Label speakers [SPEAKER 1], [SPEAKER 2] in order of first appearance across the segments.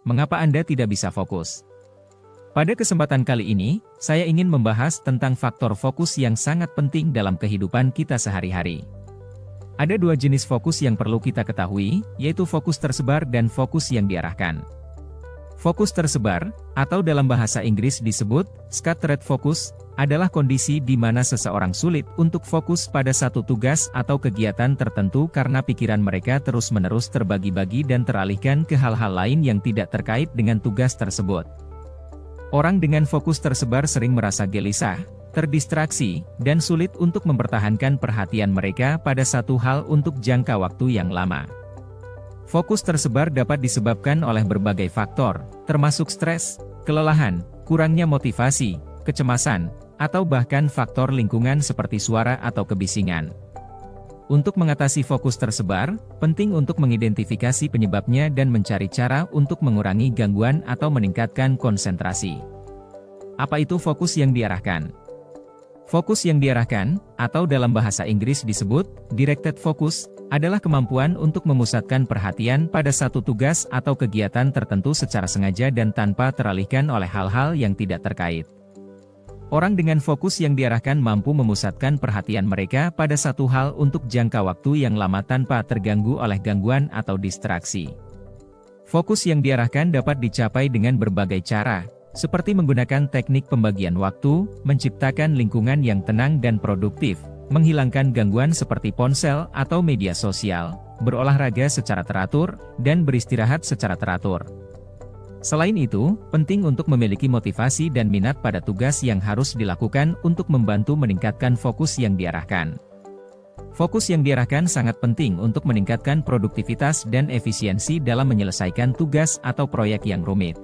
[SPEAKER 1] Mengapa Anda tidak bisa fokus? Pada kesempatan kali ini, saya ingin membahas tentang faktor fokus yang sangat penting dalam kehidupan kita sehari-hari. Ada dua jenis fokus yang perlu kita ketahui, yaitu fokus tersebar dan fokus yang diarahkan. Fokus tersebar, atau dalam bahasa Inggris disebut scattered focus, adalah kondisi di mana seseorang sulit untuk fokus pada satu tugas atau kegiatan tertentu karena pikiran mereka terus-menerus terbagi-bagi dan teralihkan ke hal-hal lain yang tidak terkait dengan tugas tersebut. Orang dengan fokus tersebar sering merasa gelisah, terdistraksi, dan sulit untuk mempertahankan perhatian mereka pada satu hal untuk jangka waktu yang lama. Fokus tersebar dapat disebabkan oleh berbagai faktor, termasuk stres, kelelahan, kurangnya motivasi, kecemasan, atau bahkan faktor lingkungan seperti suara atau kebisingan. Untuk mengatasi fokus tersebar, penting untuk mengidentifikasi penyebabnya dan mencari cara untuk mengurangi gangguan atau meningkatkan konsentrasi. Apa itu fokus yang diarahkan? Fokus yang diarahkan, atau dalam bahasa Inggris disebut directed focus, adalah kemampuan untuk memusatkan perhatian pada satu tugas atau kegiatan tertentu secara sengaja dan tanpa teralihkan oleh hal-hal yang tidak terkait. Orang dengan fokus yang diarahkan mampu memusatkan perhatian mereka pada satu hal untuk jangka waktu yang lama tanpa terganggu oleh gangguan atau distraksi. Fokus yang diarahkan dapat dicapai dengan berbagai cara, seperti menggunakan teknik pembagian waktu, menciptakan lingkungan yang tenang dan produktif, menghilangkan gangguan seperti ponsel atau media sosial, berolahraga secara teratur, dan beristirahat secara teratur. Selain itu, penting untuk memiliki motivasi dan minat pada tugas yang harus dilakukan untuk membantu meningkatkan fokus yang diarahkan. Fokus yang diarahkan sangat penting untuk meningkatkan produktivitas dan efisiensi dalam menyelesaikan tugas atau proyek yang rumit.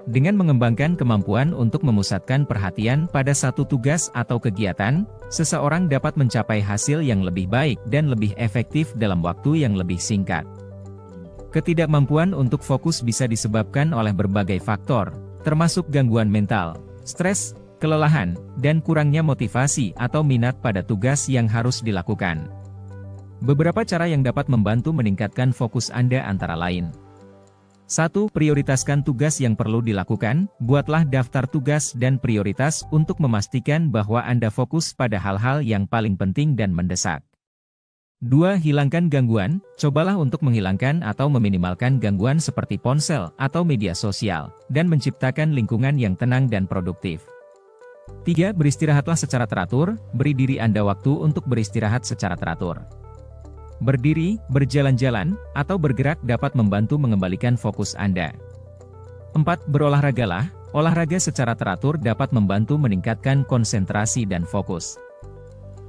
[SPEAKER 1] Dengan mengembangkan kemampuan untuk memusatkan perhatian pada satu tugas atau kegiatan, seseorang dapat mencapai hasil yang lebih baik dan lebih efektif dalam waktu yang lebih singkat. Ketidakmampuan untuk fokus bisa disebabkan oleh berbagai faktor, termasuk gangguan mental, stres, kelelahan, dan kurangnya motivasi atau minat pada tugas yang harus dilakukan. Beberapa cara yang dapat membantu meningkatkan fokus Anda antara lain. 1. Prioritaskan tugas yang perlu dilakukan. Buatlah daftar tugas dan prioritas untuk memastikan bahwa Anda fokus pada hal-hal yang paling penting dan mendesak. 2. Hilangkan gangguan. Cobalah untuk menghilangkan atau meminimalkan gangguan seperti ponsel atau media sosial, dan menciptakan lingkungan yang tenang dan produktif. 3. Beristirahatlah secara teratur. Beri diri Anda waktu untuk beristirahat secara teratur. Berdiri, berjalan-jalan, atau bergerak dapat membantu mengembalikan fokus Anda. 4. Berolahragalah. Olahraga secara teratur dapat membantu meningkatkan konsentrasi dan fokus.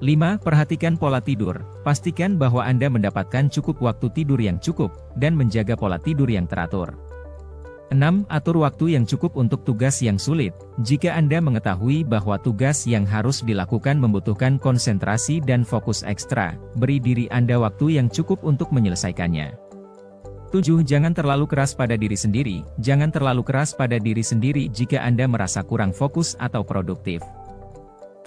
[SPEAKER 1] 5. Perhatikan pola tidur. Pastikan bahwa Anda mendapatkan cukup waktu tidur yang cukup, dan menjaga pola tidur yang teratur. 6. Atur waktu yang cukup untuk tugas yang sulit. Jika Anda mengetahui bahwa tugas yang harus dilakukan membutuhkan konsentrasi dan fokus ekstra, beri diri Anda waktu yang cukup untuk menyelesaikannya. 7. Jangan terlalu keras pada diri sendiri. Jangan terlalu keras pada diri sendiri jika Anda merasa kurang fokus atau produktif.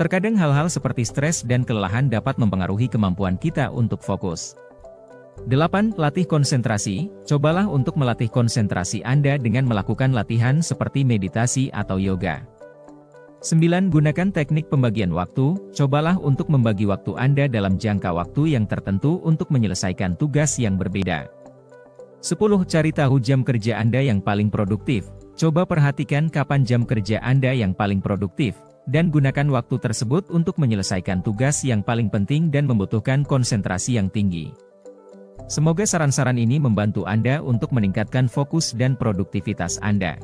[SPEAKER 1] Terkadang hal-hal seperti stres dan kelelahan dapat mempengaruhi kemampuan kita untuk fokus. 8. Latih konsentrasi. Cobalah untuk melatih konsentrasi Anda dengan melakukan latihan seperti meditasi atau yoga. 9. Gunakan teknik pembagian waktu. Cobalah untuk membagi waktu Anda dalam jangka waktu yang tertentu untuk menyelesaikan tugas yang berbeda. 10. Cari tahu jam kerja Anda yang paling produktif. Coba perhatikan kapan jam kerja Anda yang paling produktif, dan gunakan waktu tersebut untuk menyelesaikan tugas yang paling penting dan membutuhkan konsentrasi yang tinggi. Semoga saran-saran ini membantu Anda untuk meningkatkan fokus dan produktivitas Anda.